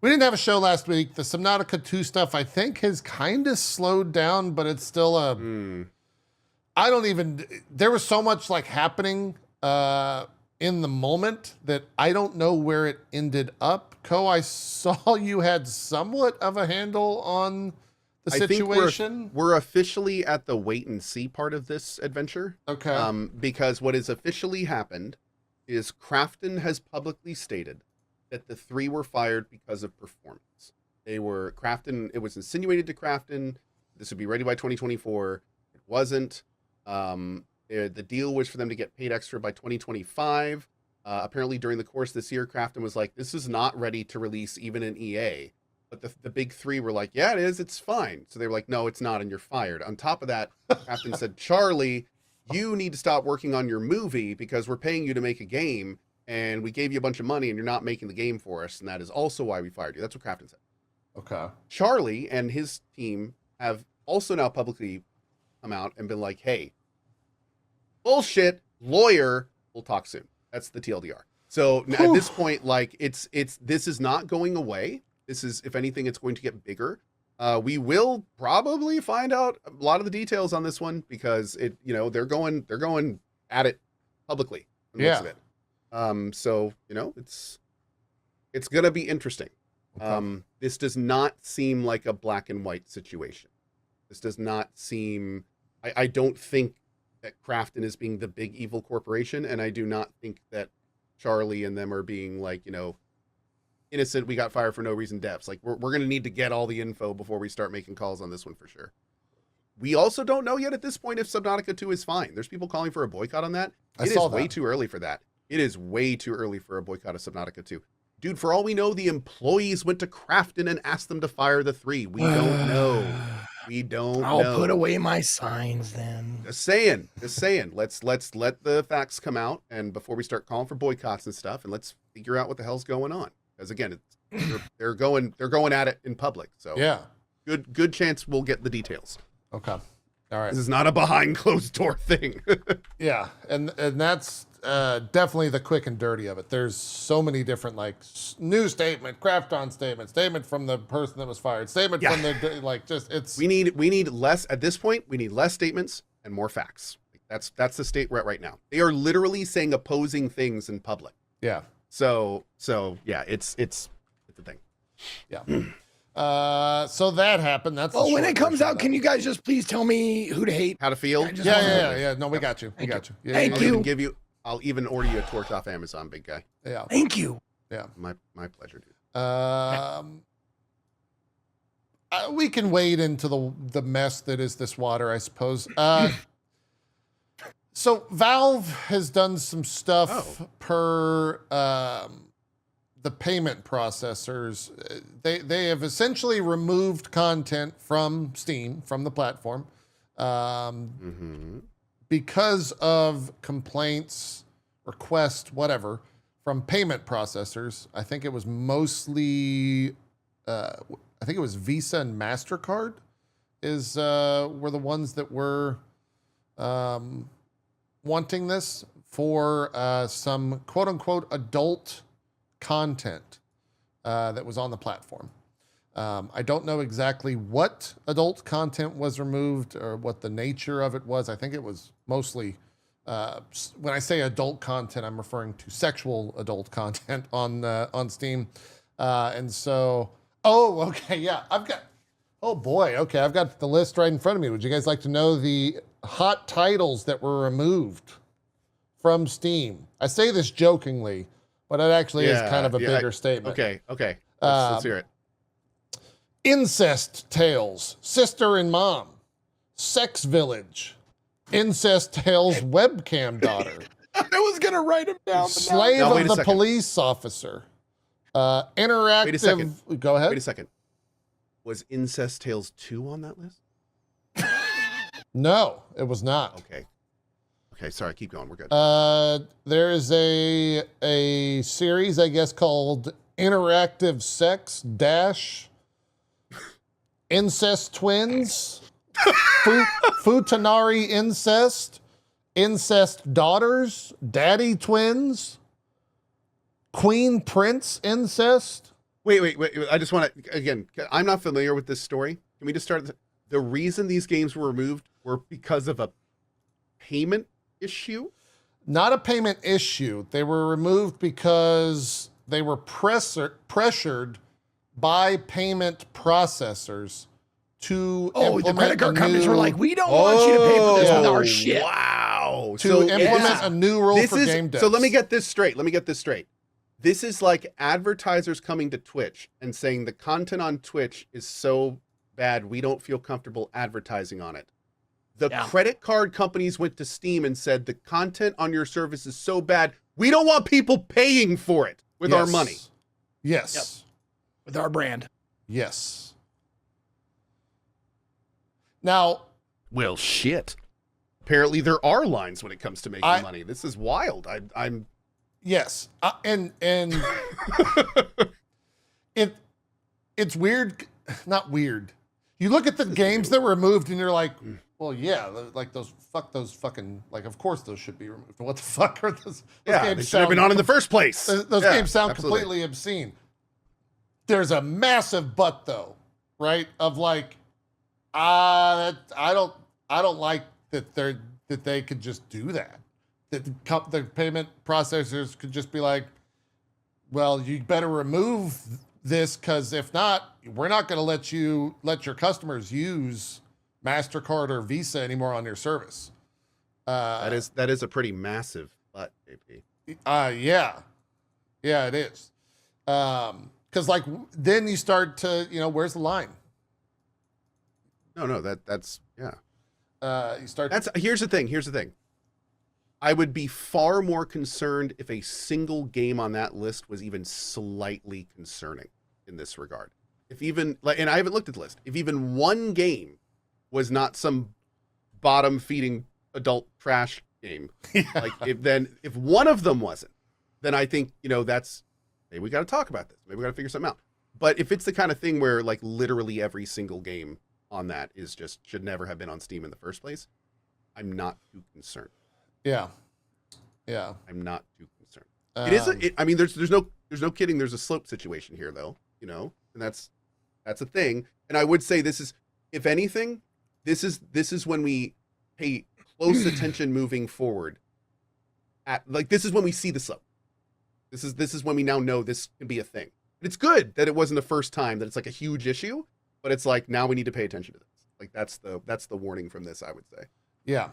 We didn't have a show last week. The Subnautica 2 stuff, I think, has kind of slowed down, but it's still a... I don't even... There was so much like happening in the moment that I don't know where it ended up. Ko, I saw you had somewhat of a handle on the situation. I think we're officially at the wait and see part of this adventure. Okay. Because what has officially happened is Crafton has publicly stated that the 3 were fired because of performance. They were Crafton. It was insinuated to Crafton this would be ready by 2024. It wasn't. The deal was for them to get paid extra by 2025. Apparently, during the course this year, Crafton was like, "This is not ready to release even in EA." But the big 3 were like, "Yeah, it is. It's fine." So they were like, "No, it's not, and you're fired." On top of that, Crafton said, "Charlie, you need to stop working on your movie because we're paying you to make a game." And we gave you a bunch of money and you're not making the game for us. And that is also why we fired you. That's what Crafton said. Okay. Charlie and his team have also now publicly come out and been like, "Hey, bullshit, lawyer, we'll talk soon." That's the TLDR. So at this point, like this is not going away. This is, if anything, it's going to get bigger. We will probably find out a lot of the details on this one because they're going at it publicly. Yeah. So, it's going to be interesting. Okay. This does not seem like a black and white situation. This does not seem, I don't think that Crafton is being the big evil corporation. And I do not think that Charlie and them are being like, innocent. We got fired for no reason devs. Like we're going to need to get all the info before we start making calls on this one for sure. We also don't know yet at this point if Subnautica 2 is fine. There's people calling for a boycott on that. It is way too early for that. It is way too early for a boycott of Subnautica 2. Dude, for all we know, the employees went to Crafton and asked them to fire the 3. We don't know. We don't know. I'll put away my signs then. Just saying. Let's let the facts come out and before we start calling for boycotts and stuff, and let's figure out what the hell's going on. Because again, they're going at it in public. So yeah, good chance we'll get the details. Okay. All right. This is not a behind closed door thing. Yeah, and that's definitely the quick and dirty of it. There's so many different new statement, Crafton statement from the person that was fired, statement from the we need less at this point. We need less statements and more facts. That's the state we're at right now. They are literally saying opposing things in public. Yeah. So yeah, it's a thing. Yeah. So that happened. That's when it comes out, can you guys just please tell me who to hate? How to feel? Yeah. No, we got you. We got you. Yeah, Thank you. I'll even order you a torch off Amazon, big guy. Yeah. Thank you. Yeah. My pleasure, dude. We can wade into the mess that is this water, I suppose. So Valve has done some stuff per the payment processors. They have essentially removed content from Steam, from the platform, because of complaints, requests, whatever, from payment processors. I think it was mostly, I think it was Visa and MasterCard were the ones that were wanting this for some quote unquote adult content that was on the platform. I don't know exactly what adult content was removed or what the nature of it was. I think it was mostly, when I say adult content, I'm referring to sexual adult content on Steam. And so, okay, yeah, I've got the list right in front of me. Would you guys like to know the hot titles that were removed from Steam? I say this jokingly, but it actually is kind of a bigger statement. Okay. Let's hear it. Incest Tales, Sister and Mom, Sex Village, Incest Tales Webcam Daughter. I was going to write them down. Slave of the Police Officer. Interactive. Wait a second. Go ahead. Wait a second. Was Incest Tales 2 on that list? No, it was not. Okay, sorry, keep going. We're good. There is a series, I guess, called Interactive Sex Dash Incest Twins, Futanari Incest, Incest Daughters, Daddy Twins, Queen Prince Incest, Wait. I just want to, again, I'm not familiar with this story. Can we just start? The reason these games were removed were because of a payment issue? Not a payment issue. They were removed because they were pressured by payment processors to The credit card companies were like, we don't Oh, want you to pay for this with our shit. Wow. to implement a new rule this for is, game devs. So let me get this straight. This is like advertisers coming to Twitch and saying the content on Twitch is so bad we don't feel comfortable advertising on it. The credit card companies went to Steam and said the content on your service is so bad we don't want people paying for it with our money. Yes. Yep. With our brand. Yes. Now, Well, shit. Apparently there are lines when it comes to making money. This is wild. I'm yes, and it's weird, not weird. You look at the games that were removed, and you're like, well, yeah, like those fucking, like, of course those should be removed. What the fuck are those? Those they should have been on in the first place. Those games sound completely obscene. There's a massive but though, right? Of like, I don't like that they could just do that. That the payment processors could just be like, well, you better remove this, because if not, we're not going to let your customers use MasterCard or Visa anymore on your service. That is a pretty massive but, JP. Yeah, it is. Because like then you start to, where's the line? No, that's yeah. You start. Here's the thing. I would be far more concerned if a single game on that list was even slightly concerning in this regard. If even, and I haven't looked at the list, if even one game was not some bottom feeding adult trash game, like if one of them wasn't, then I think, that's, maybe we got to talk about this. Maybe we got to figure something out. But if it's the kind of thing where like literally every single game on that is just should never have been on Steam in the first place, I'm not too concerned. Yeah. I'm not too concerned. I mean, there's no kidding. There's a slope situation here, though. And that's a thing. And I would say this is, if anything, this is when we pay close attention moving forward. This is when we see the slope. This is when we now know this can be a thing. And it's good that it wasn't the first time that it's like a huge issue, but it's like now we need to pay attention to this. Like that's the warning from this, I would say. Yeah.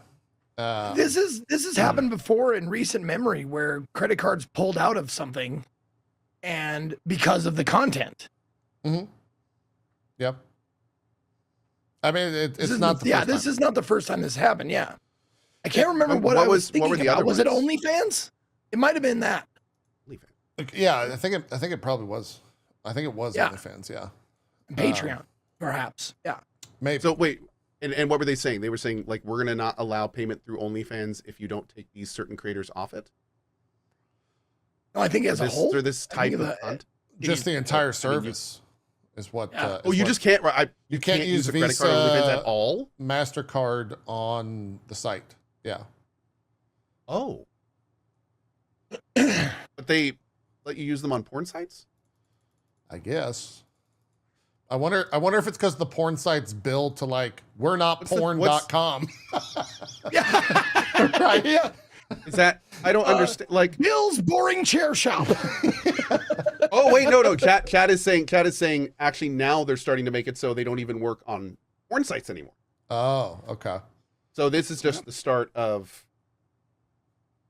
This has happened before in recent memory where credit cards pulled out of something and because of the content. Mm-hmm. Yep. I mean, it's not the first time. This is not the first time this happened. Yeah. I can't remember what I was thinking about. Was it OnlyFans? It might have been that. Yeah, I think it probably was. I think it was OnlyFans, yeah. Patreon, perhaps. Yeah. Maybe. So wait, and what were they saying? They were saying like we're gonna not allow payment through OnlyFans if you don't take these certain creators off it. No, I think as a whole, for this type of content, just the entire service is what. You just can't. You can't use a credit card on OnlyFans at all. MasterCard on the site. Yeah. Oh. But they let you use them on porn sites? I guess. I wonder if it's because the porn sites bill to like, we're not porn.com. Yeah. Right. Yeah. Is that, I don't understand. Like Bill's boring chair shop. Oh wait, no. Chat is saying actually now they're starting to make it so they don't even work on porn sites anymore. Oh, okay. So this is just the start of,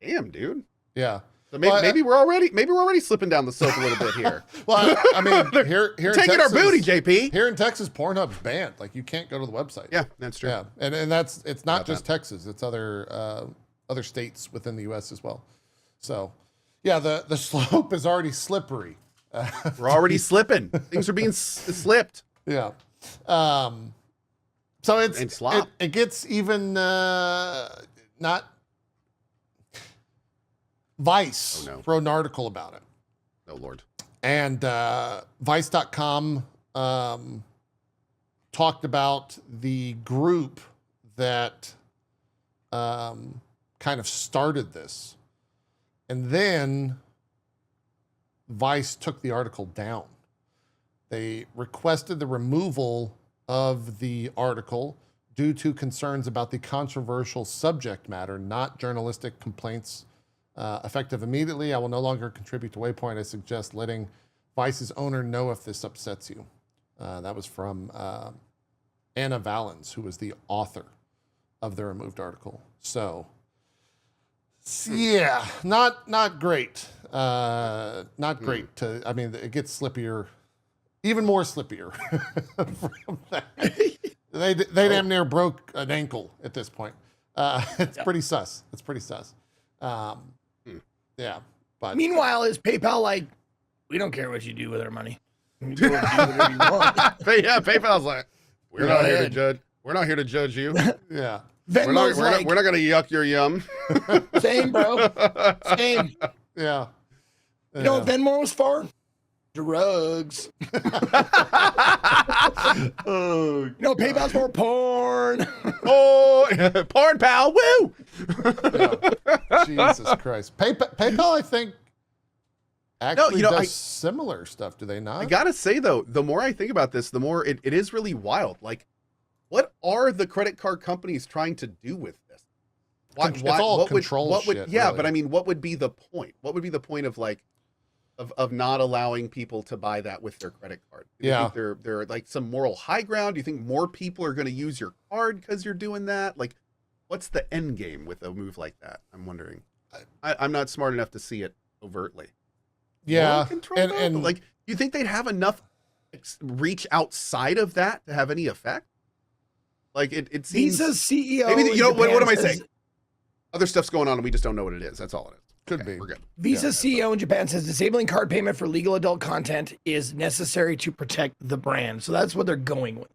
damn, dude. Yeah. So maybe we're already slipping down the slope a little bit here. Well, I mean, here in taking Texas, our booty, JP. Here in Texas, Pornhub's banned. Like you can't go to the website. Yeah, that's true. Yeah, and it's not just Texas; it's other states within the U.S. as well. So, yeah, the slope is already slippery. We're already slipping. Things are being slipped. Yeah. So it gets even not. Vice wrote an article about it. Oh, Lord. And Vice.com talked about the group that kind of started this. And then Vice took the article down. They requested the removal of the article due to concerns about the controversial subject matter, not journalistic complaints. Effective immediately, I will no longer contribute to Waypoint. I suggest letting Vice's owner know if this upsets you. That was from Anna Valens, who was the author of the removed article. So, yeah, not great. Not great. I mean, it gets slippier, even more slippier from that. They damn near broke an ankle at this point. It's pretty sus. It's pretty sus. Yeah, but meanwhile, is PayPal like, we don't care what you do with our money. You do whatever you want. Yeah, PayPal's like, we're not here to judge. We're not here to judge you. Yeah. We're not gonna yuck your yum. Same, bro. Same. Yeah. You know what Venmo was for? Drugs. Oh, you know, PayPal's for porn. Oh, porn pal, woo! Yeah. Jesus Christ. PayPal, I think, actually does similar stuff, do they not? I gotta say, though, the more I think about this, the more it is really wild. Like, what are the credit card companies trying to do with this? It's all control shit. Yeah, really. but I mean, what would be the point? What would be the point of, like, of not allowing people to buy that with their credit card? Do you think they're like some moral high ground? Do you think more people are going to use your card because you're doing that? Like, what's the end game with a move like that? I'm wondering. I'm not smart enough to see it overtly. Yeah, and like, you think they'd have enough reach outside of that to have any effect? Like, it seems. Visa's CEO. Maybe what am I saying? Other stuff's going on and we just don't know what it is. That's all it is. Could be. We're good. Visa's CEO in Japan says disabling card payment for legal adult content is necessary to protect the brand. So that's what they're going with.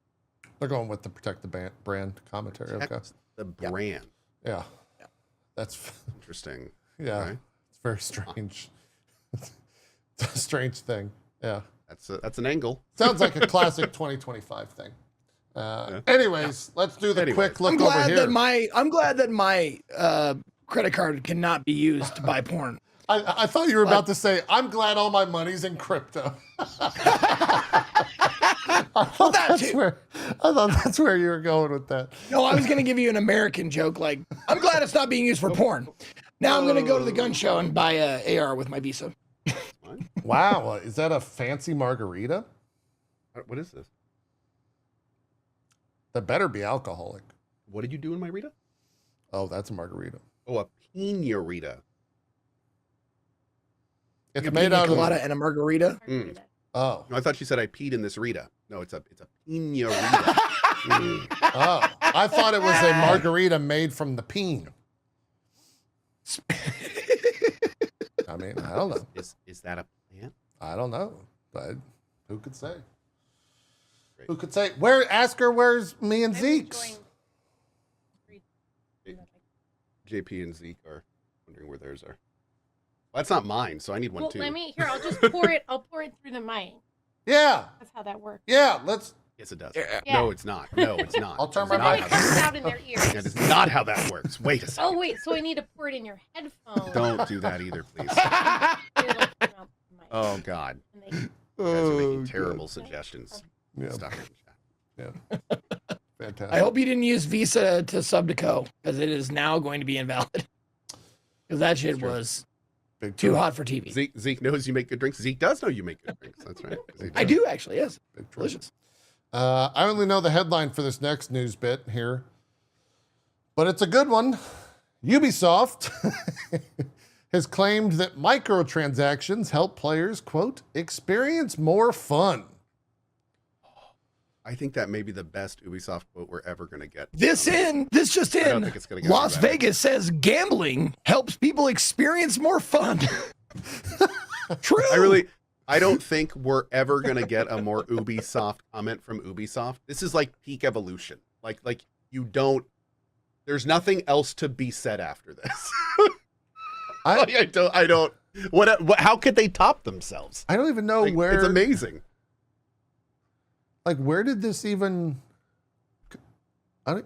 They're going with the protect the brand commentary. Okay. The brand. Yeah. That's Interesting. Yeah. Okay. It's very strange. It's a strange thing. Yeah. That's an angle. Sounds like a classic 2025 thing. Anyways, let's do the quick look over here. I'm glad that my credit card cannot be used to buy porn. I thought you were about to say, I'm glad all my money's in crypto. I thought that's where you were going with that. No, I was going to give you an American joke. Like, I'm glad it's not being used for porn. Now I'm going to go to the gun show and buy a AR with my Visa. Wow. Is that a fancy margarita? What is this? That better be alcoholic. What did you do in my Rita? Oh, that's a margarita. Oh, a pina Rita. It's made out of colada and a margarita. Mm. Oh, No, I thought she said I peed in this Rita. No, it's a pina Rita. oh, I thought it was a margarita made from the peen. I mean, I don't know. Is that a plant? I don't know, but who could say? Great. Who could say? Ask her where's me and Zeke's. JP and Zeke are wondering where theirs are. Well, that's not mine, so I need one too. I'll just pour it. I'll pour it through the mic. Yeah. That's how that works. Yeah. Let's. Yes, it does. Yeah. No, it's not. No, it's not. I'll turn So my then mic it comes out in their ears. That is not how that works. Wait a second. Oh wait, so I need to pour it in your headphones. Don't do that either, please. It'll come out the mic. Oh, God. And they- You guys are making terrible suggestions. Yeah. Stop it. Yeah. Fantastic. I hope you didn't use Visa to Subnautica because it is now going to be invalid. Because that shit was Big too truth. hot for TV. Zeke knows you make good drinks. Zeke does know you make good drinks. That's right. I do actually, yes. Big truth. Delicious. I only know the headline for this next news bit here, but it's a good one. Ubisoft has claimed that microtransactions help players, quote, experience more fun. I think that may be the best Ubisoft quote we're ever going to get. This just I don't in. think it's gonna get Las any better. Vegas says gambling helps people experience more fun. True. I don't think we're ever going to get a more Ubisoft comment from Ubisoft. This is like peak evolution. Like there's nothing else to be said after this. I don't, how could they top themselves? I don't even know Like, where. It's amazing. Like, where did this even? Oh,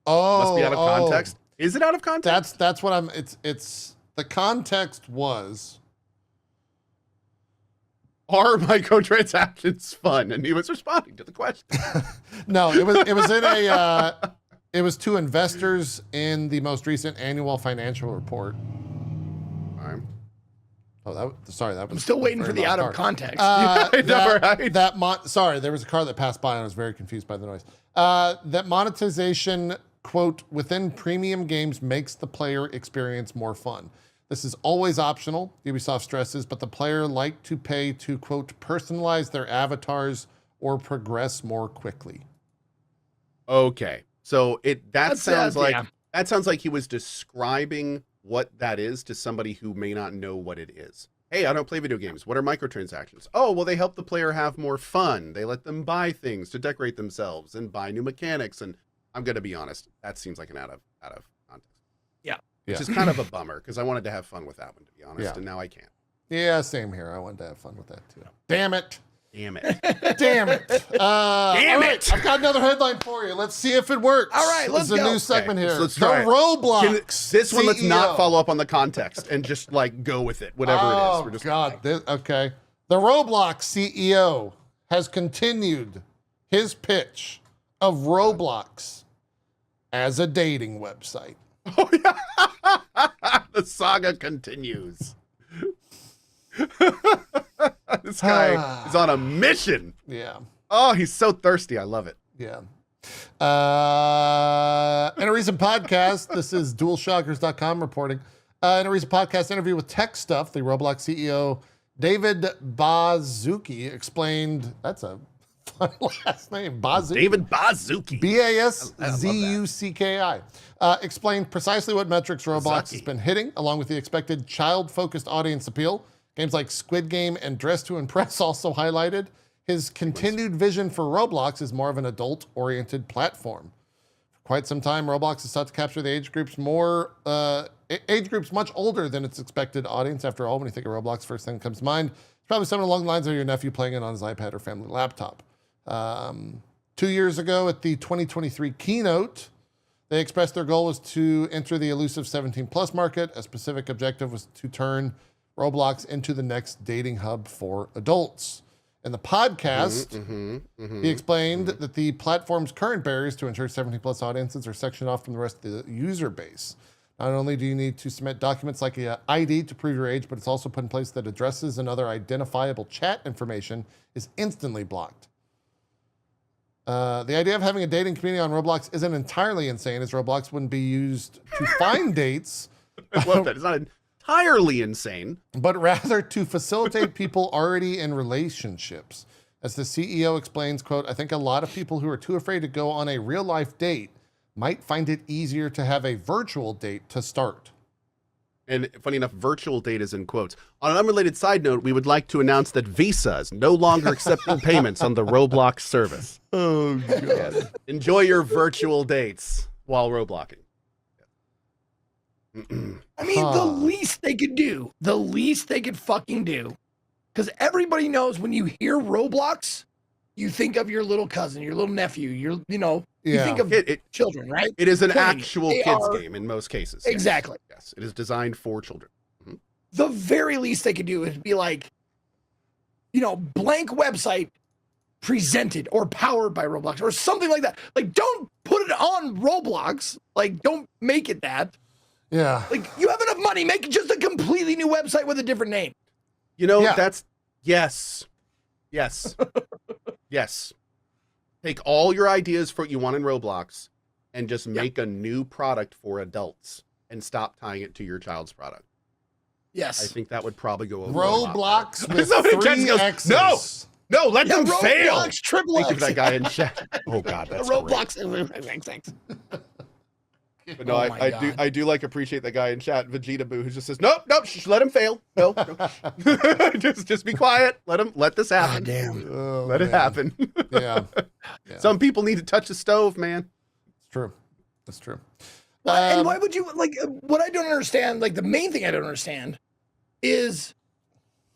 Must be out of context. Is it out of context? That's what I'm. It's the context was Are microtransactions fun? And he was responding to the question. No, it was in a it was to investors in the most recent annual financial report. All right. Oh, that was. I'm still waiting very for the lost out of card. context. I know, right? Sorry, there was a car that passed by and I was very confused by the noise. That monetization, quote, within premium games makes the player experience more fun. This is always optional, Ubisoft stresses, but the player like to pay to, quote, personalize their avatars or progress more quickly. Okay. So that sounds like yeah. that sounds like he was describing what that is to somebody who may not know what it is. Hey, I don't play video games. What are microtransactions? Oh, well, they help the player have more fun. They let them buy things to decorate themselves and buy new mechanics. And I'm going to be honest, that seems like an out of context. Yeah. Which is kind of a bummer because I wanted to have fun with that one, to be honest, Yeah. and now I can't. Yeah, same here. I wanted to have fun with that too. Damn it. Damn it. Damn it. Damn all right, it. I've got another headline for you. Let's see if it works. All right, let's This is a go. new segment Okay, here. so let's the try it. Roblox. This one, let's not CEO. follow up on the context and just like go with it, whatever it is. We're just God. Okay. The Roblox CEO has continued his pitch of Roblox as a dating website. Oh, yeah. The saga continues. This guy is on a mission. Yeah. Oh, he's so thirsty. I love it. Yeah. In a recent podcast, this is dualshockers.com reporting. In a recent podcast interview with Tech Stuff, the Roblox CEO David Bazuki explained, that's a fun last name, Bazuki. David Bazuki. Bazucki. Explained precisely what metrics Roblox has been hitting, along with the expected child-focused audience appeal. Games like Squid Game and Dress to Impress also highlighted his continued vision for Roblox is more of an adult-oriented platform. For quite some time, Roblox is sought to capture the age groups much older than its expected audience. After all, when you think of Roblox, first thing that comes to mind is probably something along the lines of your nephew playing it on his iPad or family laptop. 2 years ago at the 2023 keynote, they expressed their goal was to enter the elusive 17+ market. A specific objective was to turn Roblox into the next dating hub for adults. In the podcast, he explained that the platform's current barriers to ensure 17+ audiences are sectioned off from the rest of the user base. Not only do you need to submit documents like an ID to prove your age, but it's also put in place that addresses and other identifiable chat information is instantly blocked. The idea of having a dating community on Roblox isn't entirely insane, as Roblox wouldn't be used to find dates, I love that. It's not entirely insane. but rather to facilitate people already in relationships. As the CEO explains, quote, I think a lot of people who are too afraid to go on a real life date might find it easier to have a virtual date to start. And funny enough, virtual date is in quotes. On an unrelated side note, we would like to announce that Visa is no longer accepting payments on the Roblox service. Oh, God. Yes. Enjoy your virtual dates while Robloxing. I mean, the least they could do, the least they could fucking do, because everybody knows when you hear Roblox, you think of your little cousin, your little nephew, you think of children, right? It is an Playing it. actual They kids are- game in most cases. Yes. Exactly. Yes, it is designed for children. The very least they could do is be like, blank website presented or powered by Roblox or something like that. Like, don't put it on Roblox. Like, don't make it that. Yeah. Like, you have enough money, make just a completely new website with a different name. Yeah. That's yes. Yes. Take all your ideas for what you want in Roblox and just make a new product for adults and stop tying it to your child's product. Yes. I think that would probably go over a lot Roblox better. with Somebody 3 goes, X's. No, let them fail. Roblox, triple Thank you for X. that guy in chat. Oh God, that's Roblox. great. But no, I do appreciate that guy in chat, Vegeta Boo, who just says, nope, let him fail. No. just be quiet. Let this happen. Damn. Oh, Let it man. happen. Yeah. Some people need to touch the stove, man. It's true. That's true. And why would you what I don't understand, the main thing I don't understand is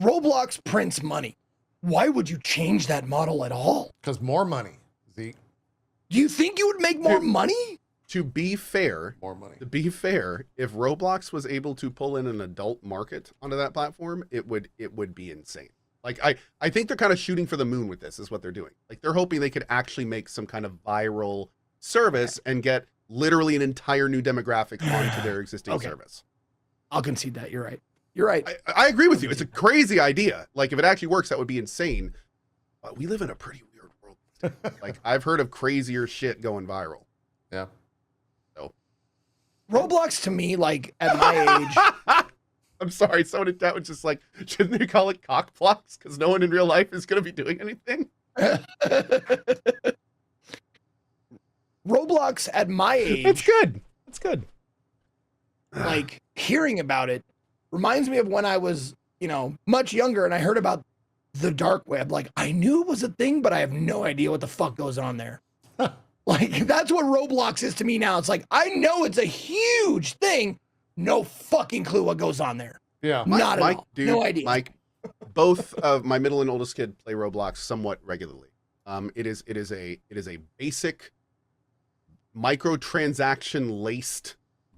Roblox prints money. Why would you change that model at all? Because more money, Zeke. Do you think you would make more money? To be fair, More money. if Roblox was able to pull in an adult market onto that platform, it would be insane. Like I think they're kind of shooting for the moon with this, is what they're doing. Like they're hoping they could actually make some kind of viral service and get literally an entire new demographic onto their existing service. I'll concede that. You're right. You're right. I agree with you. It's a crazy idea. Like if it actually works, that would be insane. But we live in a pretty weird world. Like I've heard of crazier shit going viral. Yeah. So Roblox to me, like at my age, I'm sorry, someone in chat was just like, shouldn't they call it cockblocks? Because no one in real life is going to be doing anything. Roblox at my age, That's good. That's good. like hearing about it reminds me of when I was, you know, much younger and I heard about the dark web. Like I knew it was a thing, but I have no idea what the fuck goes on there. Like that's what Roblox is to me now. It's like, I know it's a huge thing. No fucking clue what goes on there. Yeah. Not at all. Dude, No idea. Mike, both of my middle and oldest kid play Roblox somewhat regularly. It is a basic microtransaction laced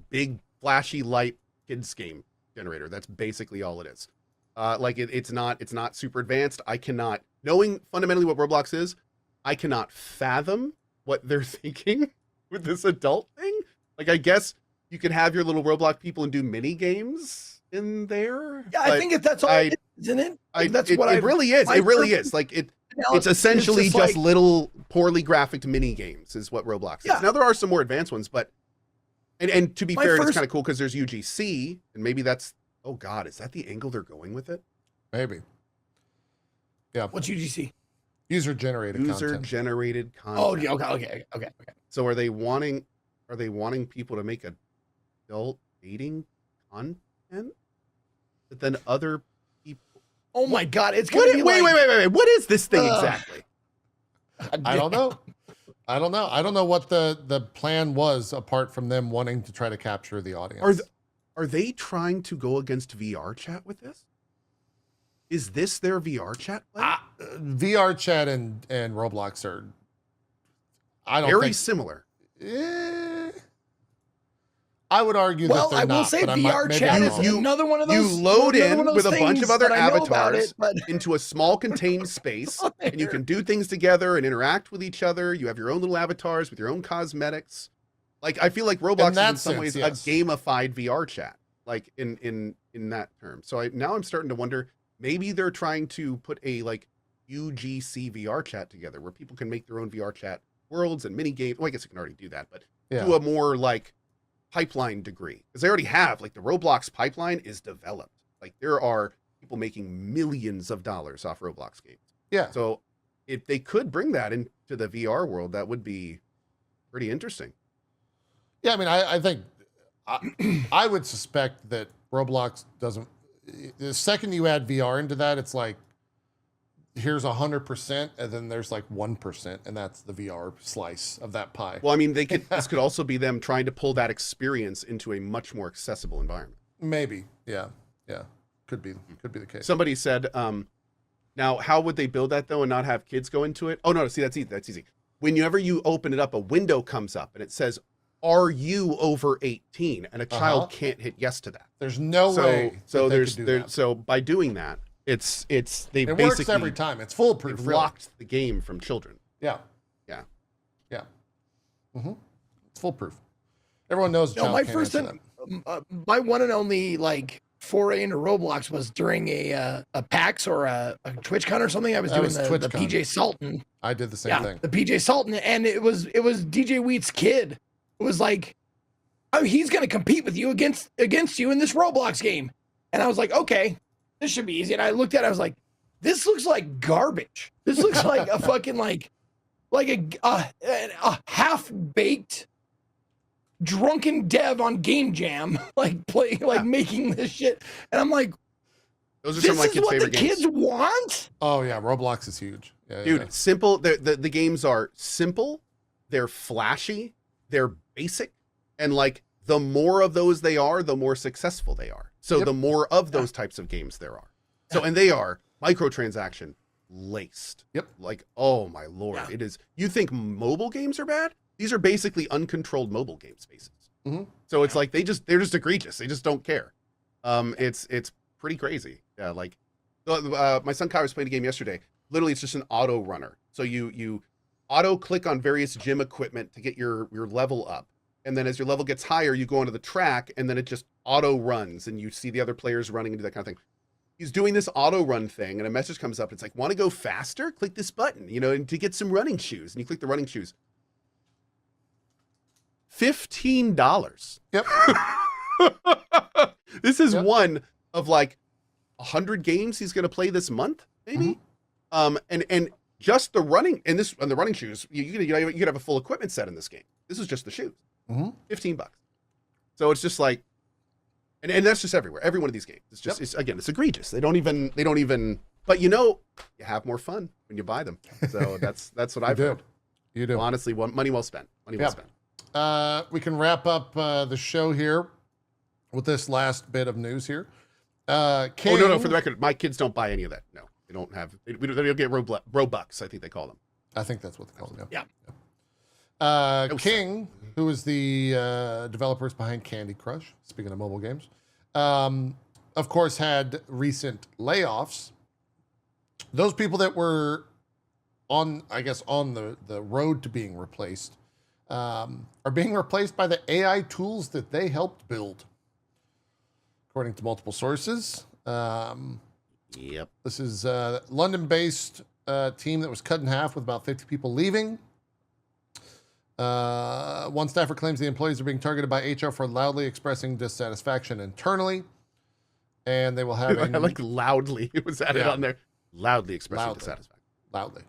big flashy light kids game generator. That's basically all it is. Like it's not super advanced. I cannot, knowing fundamentally what Roblox is, I cannot fathom what they're thinking with this adult thing. Like I guess you could have your little Roblox people and do mini games in there. Yeah, I think if that's all it is, isn't it? Like, It really is. It really is. Like it's essentially just like, little poorly graphicked mini games is what Roblox is. Yeah. Now there are some more advanced ones, but and to be fair, it's first- kind of cool because there's UGC and maybe that's, oh God, is that the angle they're going with it? Maybe. Yeah. What's UGC? User generated User content. generated content. Oh, yeah, okay. So are they wanting people to make adult dating content that then other people? Oh my God, it's gonna be Wait. What is this thing Ugh. exactly? I don't know. I don't know what the plan was apart from them wanting to try to capture the audience. Are they trying to go against VR chat with this? Is this their VR chat play? VR chat and Roblox are, I don't Very think, similar. I would argue that Well, they're I will not, say but VR maybe chat I'm is wrong. another one of You those. load another in one of with those a bunch things of other that I know about avatars it, but into a small contained space, and you can do things together and interact with each other. You have your own little avatars with your own cosmetics. Like I feel like Roblox is in some ways yes. a gamified VR chat, like in that term. So now I'm starting to wonder, maybe they're trying to put a like UGC VR chat together where people can make their own VR chat worlds and mini games. Well, I guess you can already do that, but to a more like pipeline degree, because they already have, like, the Roblox pipeline is developed. Like there are people making millions of dollars off Roblox games. Yeah. So if they could bring that into the VR world, that would be pretty interesting. Yeah, I mean, I think I would suspect that Roblox doesn't. The second you add VR into that, it's like here's 100%, and then there's like 1%, and that's the VR slice of that pie. Well, I mean, this could also be them trying to pull that experience into a much more accessible environment. Maybe, yeah, could be the case. Somebody said, now how would they build that though and not have kids go into it? Oh no, see, that's easy. Whenever you open it up, a window comes up and it says, "Are you over 18?" And a child can't hit yes to that. There's no way. So that. so by doing that, it works every time. It's foolproof. They've Really. locked the game from children. Yeah. It's foolproof. Everyone knows. a no, child my can't first answer and that. my one and only like foray into Roblox was during a PAX or a TwitchCon or something. I was That doing was the TwitchCon. PJ Sultan. I did the same thing. The PJ Sultan, and it was DJ Wheat's kid. It was like, oh, he's gonna compete with you against you in this Roblox game. And I was like, okay, this should be easy. And I looked at it, I was like, this looks like garbage. This looks like a fucking like a half-baked drunken dev on Game Jam, making this shit. And I'm like, Those are this some of my is kids' what the favorite games. kids want? Oh yeah, Roblox is huge. Yeah, Dude, yeah. simple. The games are simple. They're flashy. They're basic. And like the more of those they are, the more successful they are. So Yep. the more of those types of games there are. So, and they are microtransaction laced. Yep. Like, oh my Lord. Yeah. It is. You think mobile games are bad? These are basically uncontrolled mobile game spaces. Mhm. So it's like they're just egregious. They just don't care. It's pretty crazy. Yeah. Like My son Kai was playing a game yesterday. Literally, it's just an auto runner. So you auto click on various gym equipment to get your level up. And then as your level gets higher, you go onto the track, and then it just auto runs, and you see the other players running and do that kind of thing. He's doing this auto run thing, and a message comes up. It's like, want to go faster? Click this button, and to get some running shoes. And you click the running shoes. $15. Yep. This is one of like 100 games he's going to play this month, maybe. And just the running and the running shoes, you could have a full equipment set in this game. This is just the shoes. $15. So it's just like, and that's just everywhere. Every one of these games. It's just it's egregious. They don't even. But you have more fun when you buy them. So that's what I've heard. You do. Honestly, money well spent. Money well spent. We can wrap up the show here with this last bit of news here. King, no, for the record, my kids don't buy any of that. No, they don't have. They don't get Robux. I think they call them. I think that's what they call them. Yeah. King, who is the developers behind Candy Crush, speaking of mobile games, of course, had recent layoffs. Those people that were on the road to being replaced are being replaced by the AI tools that they helped build, according to multiple sources. This is a London-based team that was cut in half with about 50 people leaving. One staffer claims the employees are being targeted by HR for loudly expressing dissatisfaction internally, and they will have. I like loudly. It was added on there. Loudly expressing dissatisfaction. Loudly.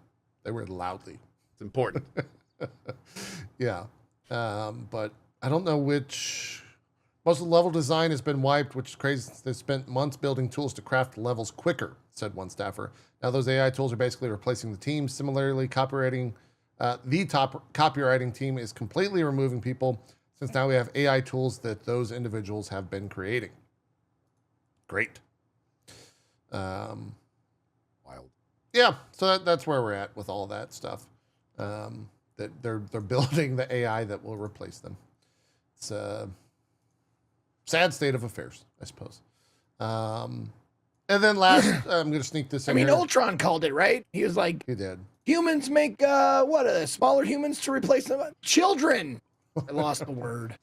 They were loudly. It's important. Yeah. But I don't know which. Most of the level design has been wiped, which is crazy since they spent months building tools to craft levels quicker, said one staffer. Now those AI tools are basically replacing the team. Similarly, the top copywriting team is completely removing people since now we have AI tools that those individuals have been creating. Great. Wild. Yeah, so that's where we're at with all that stuff. That they're building the AI that will replace them. It's a sad state of affairs, I suppose. And then last, I'm going to sneak this in. I mean, here. Ultron called it, right? He was like, He did. humans make smaller humans to replace them. Children. I lost the word.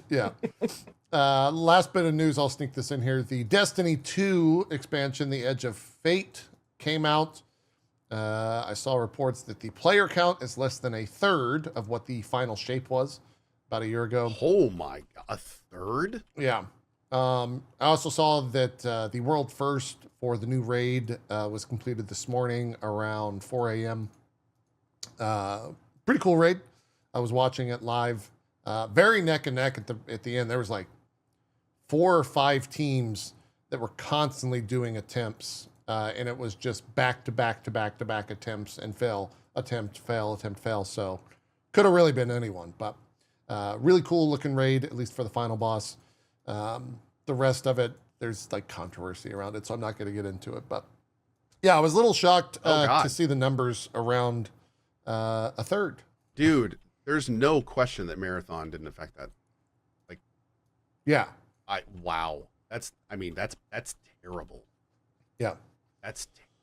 Yeah. Last bit of news, I'll sneak this in here. The Destiny 2 expansion, The Edge of Fate, came out. I saw reports that the player count is less than a third of what the final shape was about a year ago. Oh my God, a third? Yeah. I also saw that the world first for the new raid was completed this morning around 4 a.m. Pretty cool raid. I was watching it live. Very neck and neck at the end. There was like 4 or 5 teams that were constantly doing attempts, and it was just back to back to back to back attempts and fail, attempt, fail, attempt, fail. So could have really been anyone, but really cool looking raid, at least for the final boss. The rest of it, there's like controversy around it, so I'm not going to get into it. But yeah, I was a little shocked to see the numbers around a third. Dude, there's no question that Marathon didn't affect that. Like, yeah, wow, that's terrible. Yeah,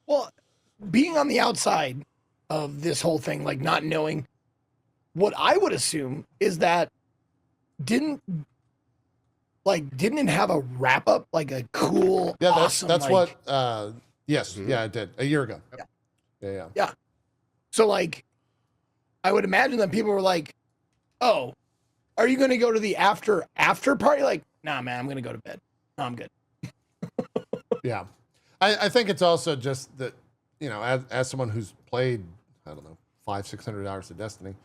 Well, being on the outside of this whole thing, like not knowing, what I would assume is that didn't it have a wrap up, like a cool, awesome, that's like, what. Yes, yeah, it did a year ago. Yeah. So like, I would imagine that people were like, "Oh, are you going to go to the after party?" Like, nah, man, I'm going to go to bed. No, I'm good. Yeah, I think it's also just that, as someone who's played, I don't know, 500-600 hours of Destiny,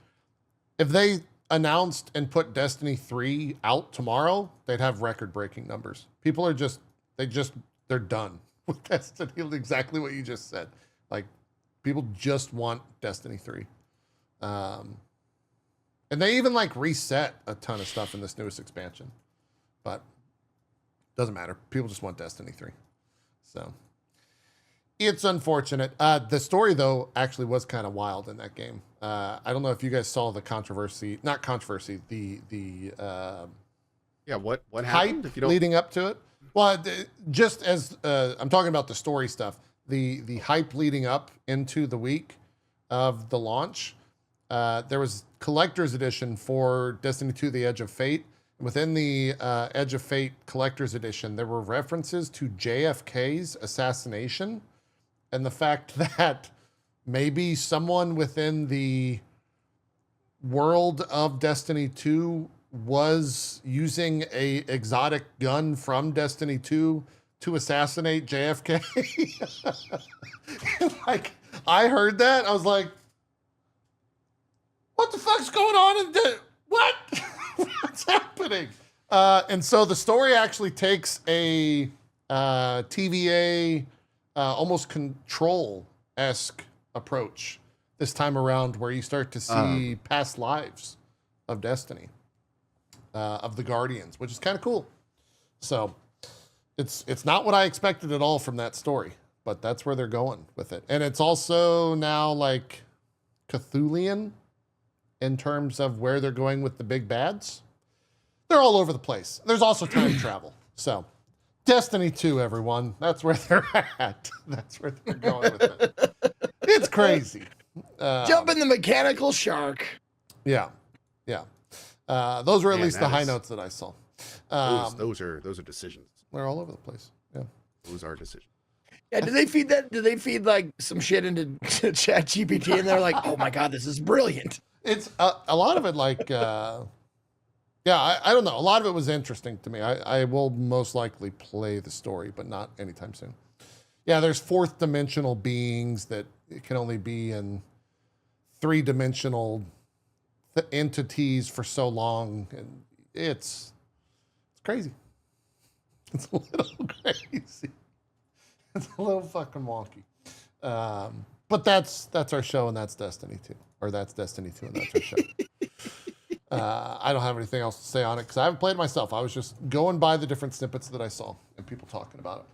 if they announced and put Destiny 3 out tomorrow, they'd have record-breaking numbers. People are they're done with Destiny. Exactly what you just said. Like, people just want Destiny 3. And they even like reset a ton of stuff in this newest expansion, but doesn't matter. People just want Destiny 3. So it's unfortunate. The story though actually was kind of wild in that game. I don't know if you guys saw the Yeah, what happened? hype leading up to it. Well, just as I'm talking about the story stuff, the hype leading up into the week of the launch, there was collector's edition for Destiny 2: The Edge of Fate. Within the Edge of Fate collector's edition, there were references to JFK's assassination and the fact that maybe someone within the world of Destiny 2 was using a exotic gun from Destiny 2 to assassinate JFK. Like, I heard that, I was like, what the fuck's going on what? What's happening? And so the story actually takes a TVA almost Control-esque approach this time around, where you start to see past lives of Destiny, of the Guardians, which is kind of cool. So it's not what I expected at all from that story, but that's where they're going with it. And it's also now like Cthulhian in terms of where they're going with the big bads. They're all over the place. There's also time travel. So Destiny 2, everyone. That's where they're at. That's where they're going with it. It's crazy. Jump in the mechanical shark. Yeah. Yeah. Those were at Man, least the that high is- notes that I saw. Those are decisions. They're all over the place. Yeah. Those are decisions. Yeah, did they feed that? Did they feed like some shit into Chat GPT and they're like, oh my God, this is brilliant. It's a lot of it like, I don't know. A lot of it was interesting to me. I will most likely play the story, but not anytime soon. Yeah, there's fourth dimensional beings that it can only be in three-dimensional entities for so long. And it's crazy. It's a little crazy. It's a little fucking wonky. But that's our show, and that's Destiny 2. Or that's Destiny 2, and that's our show. I don't have anything else to say on it because I haven't played it myself. I was just going by the different snippets that I saw and people talking about it.